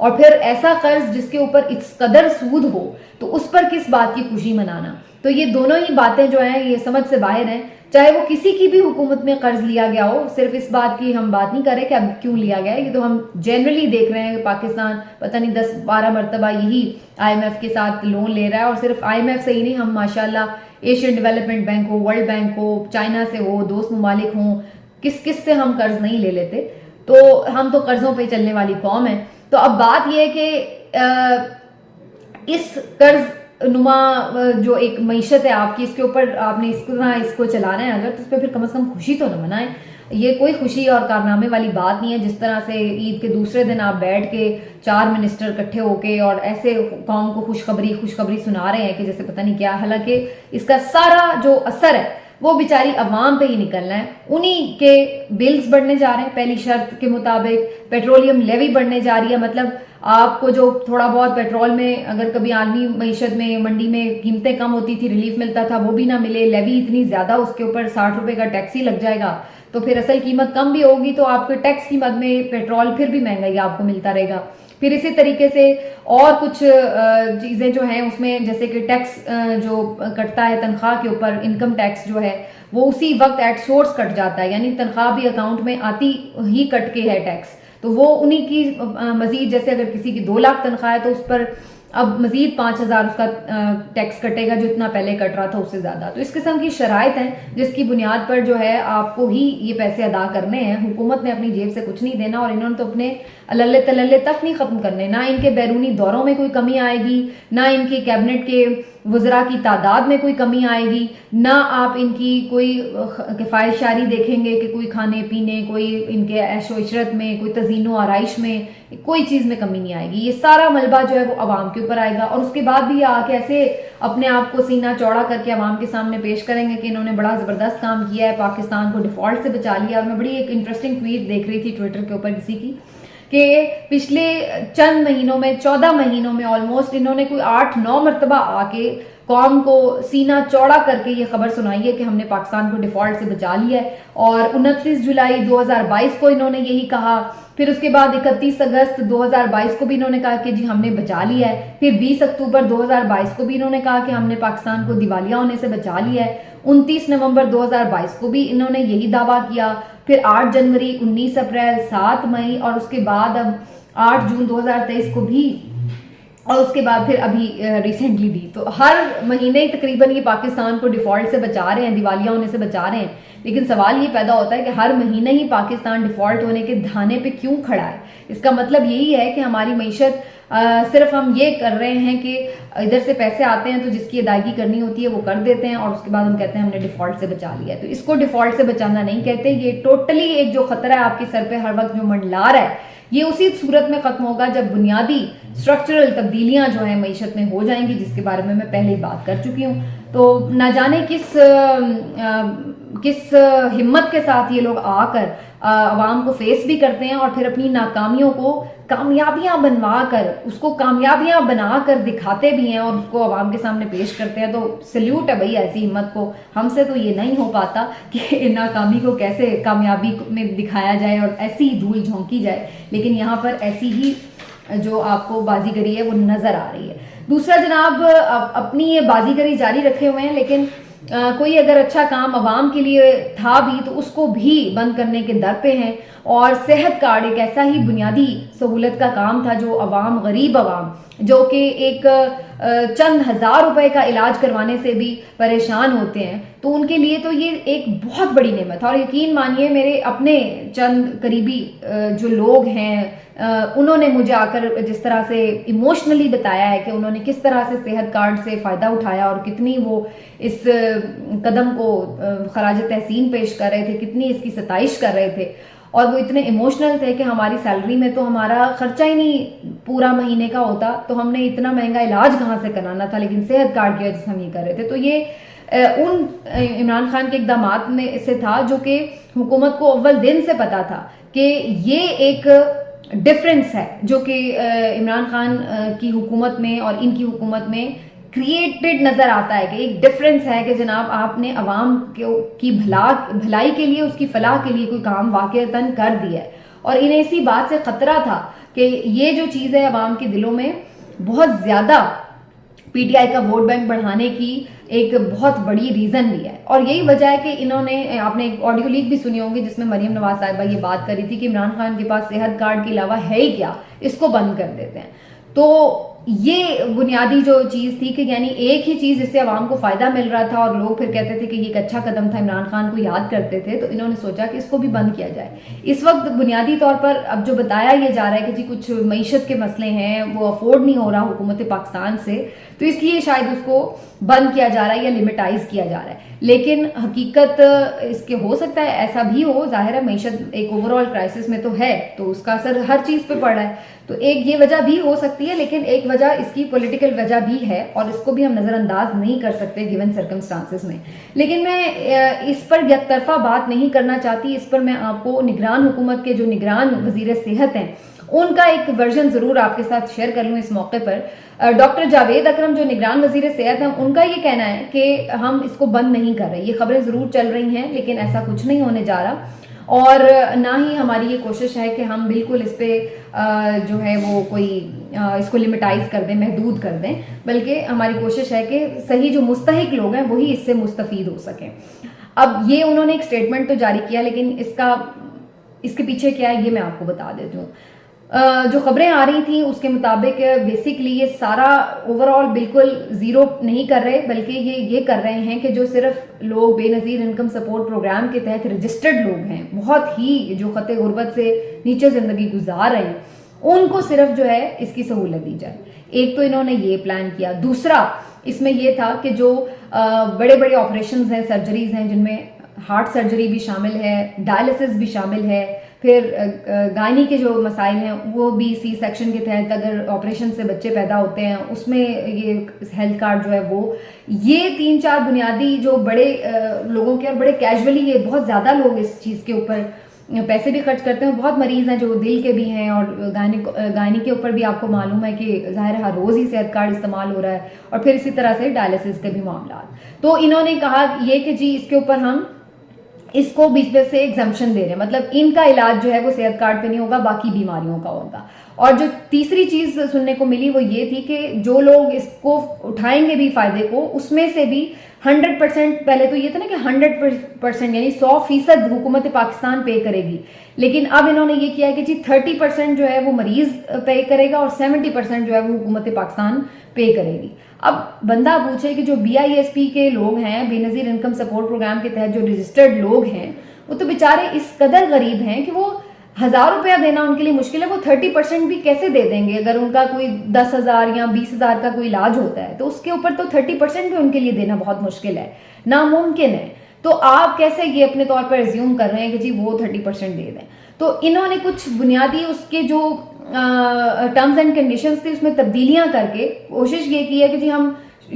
اور پھر ایسا قرض جس کے اوپر اس قدر سود ہو تو اس پر کس بات کی خوشی منانا. تو یہ دونوں ہی باتیں جو ہیں یہ سمجھ سے باہر ہیں. چاہے وہ کسی کی بھی حکومت میں قرض لیا گیا ہو, صرف اس بات کی ہم بات نہیں کر رہے کہ اب کیوں لیا گیا ہے, یہ تو ہم جنرلی دیکھ رہے ہیں کہ پاکستان پتہ نہیں 10-12 مرتبہ یہی آئی ایم ایف کے ساتھ لون لے رہا ہے. اور صرف آئی ایم ایف سے ہی نہیں, ہم ماشاءاللہ ایشین ڈیولپمنٹ بینک ہو, ورلڈ بینک ہو, چائنا سے ہو, دوست ممالک ہوں, کس سے ہم قرض نہیں لے لیتے. تو ہم تو قرضوں پہ چلنے والی قوم ہے. تو اب بات یہ ہے کہ اس قرض نما جو ایک معیشت ہے آپ کی, اس کے اوپر آپ نے اس کو چلانا ہے اگر, تو اس پہ پھر کم از کم خوشی تو نہ منائیں. یہ کوئی خوشی اور کارنامے والی بات نہیں ہے جس طرح سے عید کے دوسرے دن آپ بیٹھ کے 4 منسٹر اکٹھے ہو کے اور ایسے قوم کو خوشخبری سنا رہے ہیں کہ جیسے پتہ نہیں کیا. حالانکہ اس کا سارا جو اثر ہے وہ بیچاری عوام پہ ہی نکلنا ہے. انہی کے بلز بڑھنے جا رہے ہیں پہلی شرط کے مطابق, پیٹرولیم لیوی بڑھنے جا رہی ہے. مطلب آپ کو جو تھوڑا بہت پیٹرول میں اگر کبھی عالمی معیشت میں منڈی میں قیمتیں کم ہوتی تھی, ریلیف ملتا تھا, وہ بھی نہ ملے. لیوی اتنی زیادہ, اس کے اوپر 60 روپے کا ٹیکس ہی لگ جائے گا, تو پھر اصل قیمت کم بھی ہوگی تو آپ کے ٹیکس کی مد میں پیٹرول پھر بھی مہنگا ہی آپ کو ملتا رہے گا. پھر اسی طریقے سے اور کچھ چیزیں جو ہیں اس میں, جیسے کہ ٹیکس جو کٹتا ہے تنخواہ کے اوپر, انکم ٹیکس جو ہے وہ اسی وقت ایٹ سورس کٹ جاتا ہے, یعنی تنخواہ بھی اکاؤنٹ میں آتی ہی کٹ کے ہے ٹیکس. تو وہ انہی کی مزید, جیسے اگر کسی کی 2 لاکھ تنخواہ ہے تو اس پر اب مزید 5,000 اس کا ٹیکس کٹے گا, جو اتنا پہلے کٹ رہا تھا اس سے زیادہ. تو اس قسم کی شرائط ہیں جس کی بنیاد پر جو ہے آپ کو ہی یہ پیسے ادا کرنے ہیں. حکومت نے اپنی جیب سے کچھ نہیں دینا, اور انہوں نے تو اپنے اللہ تللے تک نہیں ختم کرنے. نہ ان کے بیرونی دوروں میں کوئی کمی آئے گی, نہ ان کی کیبنٹ کے وزراء کی تعداد میں کوئی کمی آئے گی, نہ آپ ان کی کوئی کفایت شاری دیکھیں گے کہ کوئی کھانے پینے, کوئی ان کے عیش و عشرت میں, کوئی تزئین و آرائش میں, کوئی چیز میں کمی نہیں آئے گی. یہ سارا ملبہ جو ہے وہ عوام کے اوپر آئے گا. اور اس کے بعد بھی آ کے ایسے اپنے آپ کو سینہ چوڑا کر کے عوام کے سامنے پیش کریں گے کہ انہوں نے بڑا زبردست کام کیا ہے, پاکستان کو ڈیفالٹ سے بچا لیا. اور میں بڑی ایک انٹرسٹنگ ٹویٹ دیکھ رہی تھی ٹویٹر کے اوپر کسی کی, کہ پچھلے چند مہینوں میں 14 مہینوں میں آلموسٹ انہوں نے کوئی 8-9 مرتبہ آ کے قوم کو سینہ چوڑا کر کے یہ خبر سنائی ہے کہ ہم نے پاکستان کو ڈیفالٹ سے بچا لیا ہے. اور 29 جولائی 2022 کو انہوں نے یہی کہا. پھر اس کے بعد 31 اگست 2022 کو بھی انہوں نے کہا کہ جی ہم نے بچا لیا ہے. پھر 20 اکتوبر 2022 کو بھی انہوں نے کہا کہ ہم نے پاکستان کو دیوالیہ ہونے سے بچا لیا ہے. 29 نومبر 2022 کو بھی انہوں نے یہی دعویٰ کیا. پھر 8 جنوری, 19 اپریل, 7 مئی, اور اس کے بعد اب 8 جون 2023 کو بھی, اور اس کے بعد پھر ابھی ریسنٹلی بھی. تو ہر مہینے تقریباً یہ پاکستان کو ڈیفالٹ سے بچا رہے ہیں, دیوالیہ ہونے سے بچا رہے ہیں. لیکن سوال یہ پیدا ہوتا ہے کہ ہر مہینے ہی پاکستان ڈیفالٹ ہونے کے دھانے پہ کیوں کھڑا ہے. اس کا مطلب یہی ہے کہ ہماری معیشت صرف ہم یہ کر رہے ہیں کہ ادھر سے پیسے آتے ہیں تو جس کی ادائیگی کرنی ہوتی ہے وہ کر دیتے ہیں, اور اس کے بعد ہم کہتے ہیں ہم نے ڈیفالٹ سے بچا لیا ہے. تو اس کو ڈیفالٹ سے بچانا نہیں کہتے. یہ ٹوٹلی ایک جو خطرہ ہے آپ کے سر پہ ہر وقت جو منڈلا رہا ہے, یہ اسی صورت میں ختم ہوگا جب بنیادی اسٹرکچرل تبدیلیاں جو ہیں معیشت میں ہو جائیں گی, جس کے بارے میں پہلے ہی بات کر چکی ہوں. تو نہ جانے کس ہمت کے ساتھ یہ لوگ آ کر عوام کو فیس بھی کرتے ہیں, اور پھر اپنی ناکامیوں کو کامیابیاں بنوا کر, اس کو کامیابیاں بنا کر دکھاتے بھی ہیں اور اس کو عوام کے سامنے پیش کرتے ہیں. تو سلیوٹ ہے بھائی ایسی ہمت کو. ہم سے تو یہ نہیں ہو پاتا کہ ناکامی کو کیسے کامیابی میں دکھایا جائے اور ایسی ہی دھول جھونکی جائے, لیکن یہاں پر ایسی ہی جو آپ کو بازیگری ہے وہ نظر آ رہی ہے. دوسرا جناب, اپنی یہ بازیگری جاری رکھے ہوئے ہیں, لیکن کوئی اگر اچھا کام عوام کے لیے تھا بھی تو اس کو بھی بند کرنے کے در پہ ہیں. اور صحت کارڈ ایک ایسا ہی بنیادی سہولت کا کام تھا جو عوام, غریب عوام جو کہ ایک چند ہزار روپے کا علاج کروانے سے بھی پریشان ہوتے ہیں, تو ان کے لیے تو یہ ایک بہت بڑی نعمت ہے. اور یقین مانیے میرے اپنے چند قریبی جو لوگ ہیں, انہوں نے مجھے آ کر جس طرح سے ایموشنلی بتایا ہے کہ انہوں نے کس طرح سے صحت کارڈ سے فائدہ اٹھایا اور کتنی وہ اس قدم کو خراج تحسین پیش کر رہے تھے, کتنی اس کی ستائش کر رہے تھے. اور وہ اتنے ایموشنل تھے کہ ہماری سیلری میں تو ہمارا خرچہ ہی نہیں پورا مہینے کا ہوتا, تو ہم نے اتنا مہنگا علاج کہاں سے کرانا تھا, لیکن صحت کارڈ کی وجہ سے ہم یہ کر رہے تھے. تو یہ ان عمران خان کے اقدامات میں سے تھا جو کہ حکومت کو اول دن سے پتا تھا کہ یہ ایک ڈفرنس ہے جو کہ عمران خان کی حکومت میں اور ان کی حکومت میں کریٹڈ نظر آتا ہے, کہ ایک ڈفرنس ہے کہ جناب آپ نے عوام کی بھلائی کے لیے, اس کی فلاح کے لیے کوئی کام واقعتاً کر دیا ہے. اور انہیں اسی بات سے خطرہ تھا کہ یہ جو چیز ہے عوام کے دلوں میں بہت زیادہ پی ٹی آئی کا ووٹ بینک بڑھانے کی ایک بہت بڑی ریزن بھی ہے. اور یہی وجہ ہے کہ انہوں نے, آپ نے ایک آڈیو لیک بھی سنی ہوگی جس میں مریم نواز صاحبہ یہ بات کری تھی کہ عمران خان کے پاس صحت کارڈ کے علاوہ ہے ہی کیا, اس کو بند کر دیتے ہیں. تو یہ بنیادی جو چیز تھی کہ یعنی ایک ہی چیز جس سے عوام کو فائدہ مل رہا تھا اور لوگ پھر کہتے تھے کہ یہ ایک اچھا قدم تھا, عمران خان کو یاد کرتے تھے, تو انہوں نے سوچا کہ اس کو بھی بند کیا جائے. اس وقت بنیادی طور پر اب جو بتایا یہ جا رہا ہے کہ جی کچھ معیشت کے مسئلے ہیں, وہ افورڈ نہیں ہو رہا حکومت پاکستان سے, تو اس لیے شاید اس کو بند کیا جا رہا ہے یا لمٹائز کیا جا رہا ہے. لیکن حقیقت اس کے ہو سکتا ہے ایسا بھی ہو, ظاہر ہے معیشت ایک اوور آل کرائسس میں تو ہے, تو اس کا اثر ہر چیز پہ پڑ رہا ہے, تو ایک یہ وجہ بھی ہو سکتی ہے. لیکن ایک وجہ اس کی پولیٹیکل وجہ بھی ہے اور اس کو بھی ہم نظر انداز نہیں کر سکتے گیون سرکمسٹانسز میں. لیکن میں اس پر یک طرفہ بات نہیں کرنا چاہتی, اس پر میں آپ کو نگران حکومت کے جو نگران وزیر صحت ہیں ان کا ایک ورژن ضرور آپ کے ساتھ شیئر کر لوں اس موقع پر. ڈاکٹر جاوید اکرم جو نگران وزیر صحت ہیں, ان کا یہ کہنا ہے کہ ہم اس کو بند نہیں کر رہے. یہ خبریں ضرور چل رہی ہیں لیکن ایسا کچھ نہیں ہونے جا رہا, اور نہ ہی ہماری یہ کوشش ہے کہ ہم بالکل اس پہ جو ہے وہ کوئی اس کو لمٹائز کر دیں, محدود کر دیں, بلکہ ہماری کوشش ہے کہ صحیح جو مستحق لوگ ہیں وہی اس سے مستفید ہو سکیں. اب یہ انہوں نے ایک سٹیٹمنٹ تو جاری کیا, لیکن اس کے پیچھے کیا ہے یہ میں آپ کو بتا دیتی ہوں. جو خبریں آ رہی تھیں اس کے مطابق بیسکلی یہ سارا اوور آل بالکل زیرو نہیں کر رہے, بلکہ یہ کر رہے ہیں کہ جو صرف لوگ بے نظیر انکم سپورٹ پروگرام کے تحت رجسٹرڈ لوگ ہیں, بہت ہی جو خط غربت سے نیچے زندگی گزار رہے ہیں, ان کو صرف جو ہے اس کی سہولت دی جائے. ایک تو انہوں نے یہ پلان کیا. دوسرا اس میں یہ تھا کہ جو بڑے بڑے آپریشنز ہیں, سرجریز ہیں, جن میں ہارٹ سرجری بھی شامل ہے, ڈائلسس بھی شامل ہے, پھر گائنی کے جو مسائل ہیں وہ بھی سی سیکشن کے تحت اگر آپریشن سے بچے پیدا ہوتے ہیں اس میں یہ ہیلتھ کارڈ جو ہے وہ, یہ 3-4 بنیادی جو بڑے لوگوں کے, اور بڑے کیجولی یہ بہت زیادہ لوگ اس چیز کے اوپر پیسے بھی خرچ کرتے ہیں. بہت مریض ہیں جو دل کے بھی ہیں, اور گائنی کے اوپر بھی آپ کو معلوم ہے کہ ظاہر ہے ہر روز ہی صحت کارڈ استعمال ہو رہا ہے, اور پھر اسی طرح سے ڈائلسس کے بھی معاملات. تو انہوں نے کہا یہ کہ جی اس کے اوپر ہم اس کو بیچ میں سے ایگزمپشن دے رہے ہیں, مطلب ان کا علاج جو ہے وہ صحت کارڈ پہ نہیں ہوگا, باقی بیماریوں کا ہوگا. اور جو تیسری چیز سننے کو ملی وہ یہ تھی کہ جو لوگ اس کو اٹھائیں گے بھی فائدے کو, اس میں سے بھی 100%, پہلے تو یہ تھا نا کہ 100% یعنی 100% حکومت پاکستان پے کرے گی, لیکن اب انہوں نے یہ کیا ہے کہ جی 30% جو ہے وہ مریض پے کرے گا اور 70% جو ہے وہ حکومت پاکستان پے کرے گی. اب بندہ پوچھے کہ جو BISP کے لوگ ہیں, بے نظیر انکم سپورٹ پروگرام کے تحت جو رجسٹرڈ لوگ ہیں, وہ تو بیچارے اس قدر غریب ہیں کہ وہ 1000 روپیہ دینا ان کے لیے مشکل ہے, وہ 30% بھی کیسے دے دیں گے؟ اگر ان کا کوئی 10,000 یا 20,000 کا کوئی علاج ہوتا ہے تو اس کے اوپر تو 30% بھی ان کے لیے دینا بہت مشکل ہے, ناممکن ہے. تو آپ کیسے یہ اپنے طور پر ایزیوم کر رہے ہیں کہ جی وہ 30% دے دیں؟ تو انہوں نے کچھ بنیادی اس کے جو ٹرمز اینڈ کنڈیشنز تھی اس میں تبدیلیاں کر کے کوشش یہ کی ہے کہ جی ہم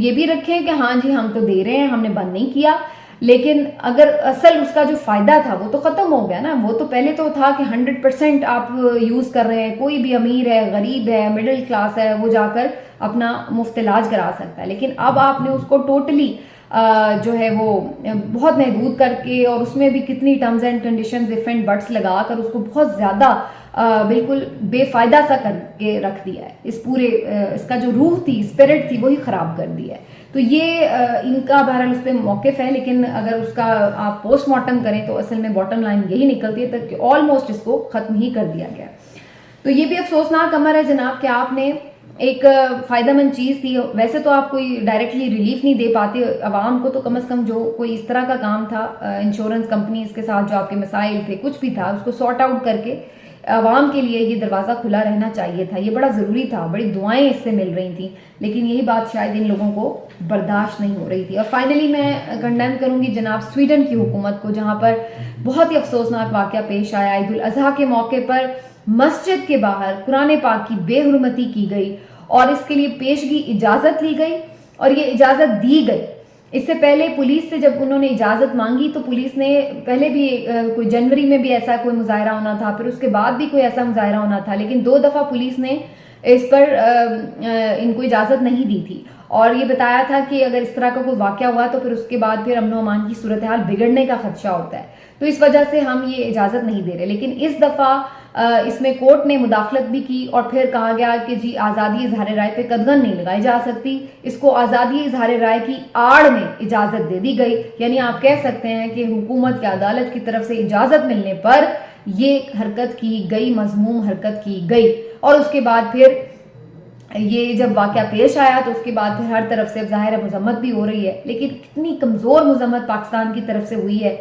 یہ بھی رکھیں کہ ہاں جی ہم تو دے رہے ہیں, ہم نے بند نہیں کیا, لیکن اگر اصل اس کا جو فائدہ تھا وہ تو ختم ہو گیا نا. وہ تو پہلے تو تھا کہ 100% آپ یوز کر رہے ہیں, کوئی بھی امیر ہے, غریب ہے, مڈل کلاس ہے, وہ جا کر اپنا مفت علاج کرا سکتا ہے. لیکن اب آپ نے اس کو ٹوٹلی جو ہے وہ بہت محدود کر کے, اور اس میں بھی کتنی terms and conditions if and bits لگا کر اس کو بہت زیادہ بالکل بے فائدہ سا کر کے رکھ دیا ہے. اس پورے اس کا جو روح تھی, اسپرٹ تھی, وہی خراب کر دی ہے. تو یہ ان کا بہرحال اس پہ موقف ہے, لیکن اگر اس کا آپ پوسٹ مارٹم کریں تو اصل میں باٹم لائن یہی نکلتی ہے کہ آلموسٹ اس کو ختم ہی کر دیا گیا. تو یہ بھی افسوسناک امر ہے جناب کہ آپ نے ایک فائدہ مند چیز تھی, ویسے تو آپ کوئی ڈائریکٹلی ریلیف نہیں دے پاتے عوام کو, تو کم از کم جو کوئی اس طرح کا کام تھا انشورنس کمپنیز کے ساتھ جو آپ کے مسائل تھے, کچھ بھی تھا, اس کو سارٹ آؤٹ کر کے عوام کے لیے یہ دروازہ کھلا رہنا چاہیے تھا. یہ بڑا ضروری تھا, بڑی دعائیں اس سے مل رہی تھیں, لیکن یہی بات شاید ان لوگوں کو برداشت نہیں ہو رہی تھی. اور فائنلی میں کنڈیم کروں گی جناب سویڈن کی حکومت کو, جہاں پر بہت ہی افسوسناک واقعہ پیش آیا. عید الاضحیٰ کے موقع پر مسجد کے باہر قرآن پاک کی بے حرمتی کی گئی, اور اس کے لیے پیشگی اجازت لی گئی, اور یہ اجازت دی گئی. اس سے پہلے پولیس سے جب انہوں نے اجازت مانگی تو پولیس نے پہلے بھی کوئی جنوری میں بھی ایسا کوئی مظاہرہ ہونا تھا, پھر اس کے بعد بھی کوئی ایسا مظاہرہ ہونا تھا, لیکن 2 دفعہ پولیس نے اس پر ان کو اجازت نہیں دی تھی. اور یہ بتایا تھا کہ اگر اس طرح کا کوئی واقعہ ہوا تو پھر اس کے بعد پھر امن و امان کی صورتحال بگڑنے کا خدشہ ہوتا ہے. تو اس وجہ سے ہم یہ اجازت نہیں دے رہے. لیکن اس دفعہ اس میں کورٹ نے مداخلت بھی کی اور پھر کہا گیا کہ جی آزادی اظہار رائے پہ قدغن نہیں لگائی جا سکتی, اس کو آزادی اظہار رائے کی آڑ میں اجازت دے دی گئی. یعنی آپ کہہ سکتے ہیں کہ حکومت یا عدالت کی طرف سے اجازت ملنے پر یہ حرکت کی گئی, مذموم حرکت کی گئی. اور اس کے بعد پھر یہ جب واقعہ پیش آیا تو اس کے بعد پھر ہر طرف سے ظاہر مذمت بھی ہو رہی ہے, لیکن کتنی کمزور مذمت پاکستان کی طرف سے ہوئی ہے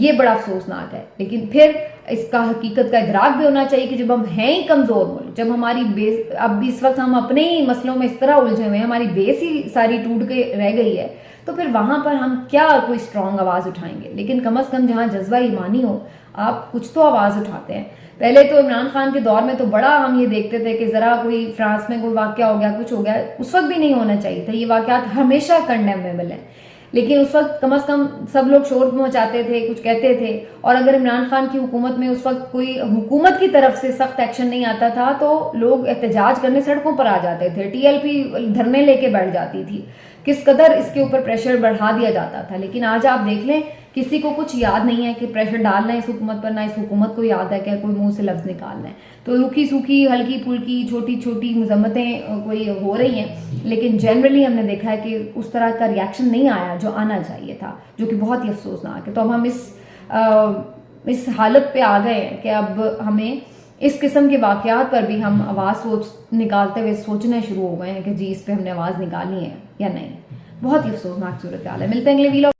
یہ بڑا افسوسناک ہے. لیکن پھر اس کا حقیقت کا ادراک بھی ہونا چاہیے کہ جب ہم ہیں ہی کمزور ملک, جب ہماری بیس اب اس وقت ہم اپنے ہی مسئلوں میں اس طرح الجھے ہوئے ہیں, ہماری بیس ہی ساری ٹوٹ کے رہ گئی ہے, تو پھر وہاں پر ہم کیا کوئی اسٹرانگ آواز اٹھائیں گے. لیکن کم از کم جہاں جذبہ ایمانی ہو آپ کچھ تو آواز اٹھاتے ہیں. پہلے تو عمران خان کے دور میں تو بڑا ہم یہ دیکھتے تھے کہ ذرا کوئی فرانس میں کوئی واقعہ ہو گیا, کچھ ہو گیا, اس وقت بھی نہیں ہونا چاہیے تھا. یہ واقعات ہمیشہ کنڈیمیبل ہیں, لیکن اس وقت کم از کم سب لوگ شور مچاتے تھے, کچھ کہتے تھے. اور اگر عمران خان کی حکومت میں اس وقت کوئی حکومت کی طرف سے سخت ایکشن نہیں آتا تھا تو لوگ احتجاج کرنے سڑکوں پر آ جاتے تھے, ٹی ایل پی دھرنے لے کے بیٹھ جاتی تھی, کس قدر اس کے اوپر پریشر بڑھا دیا جاتا تھا. لیکن آج آپ دیکھ لیں کسی کو کچھ یاد نہیں ہے کہ پریشر ڈالنا ہے اس حکومت پر, نہ اس حکومت کو یاد ہے کہ کوئی منہ سے لفظ نکالنا ہے. تو روکھی سوکھی ہلکی پھلکی چھوٹی چھوٹی مذمتیں کوئی ہو رہی ہیں, لیکن جنرلی ہم نے دیکھا ہے کہ اس طرح کا ریاکشن نہیں آیا جو آنا چاہیے تھا, جو کہ بہت ہی افسوسناک ہے. تو اب ہم اس حالت پہ آ گئے ہیں کہ اب ہمیں اس قسم کے واقعات پر بھی ہم آواز نکالتے ہوئے سوچنے شروع ہو گئے ہیں کہ جی اس پہ ہم نے آواز نکالنی ہے یا نہیں. بہت ہی افسوسناک صورتحال ہے. ملتے ہیں اگلے ویلوگ.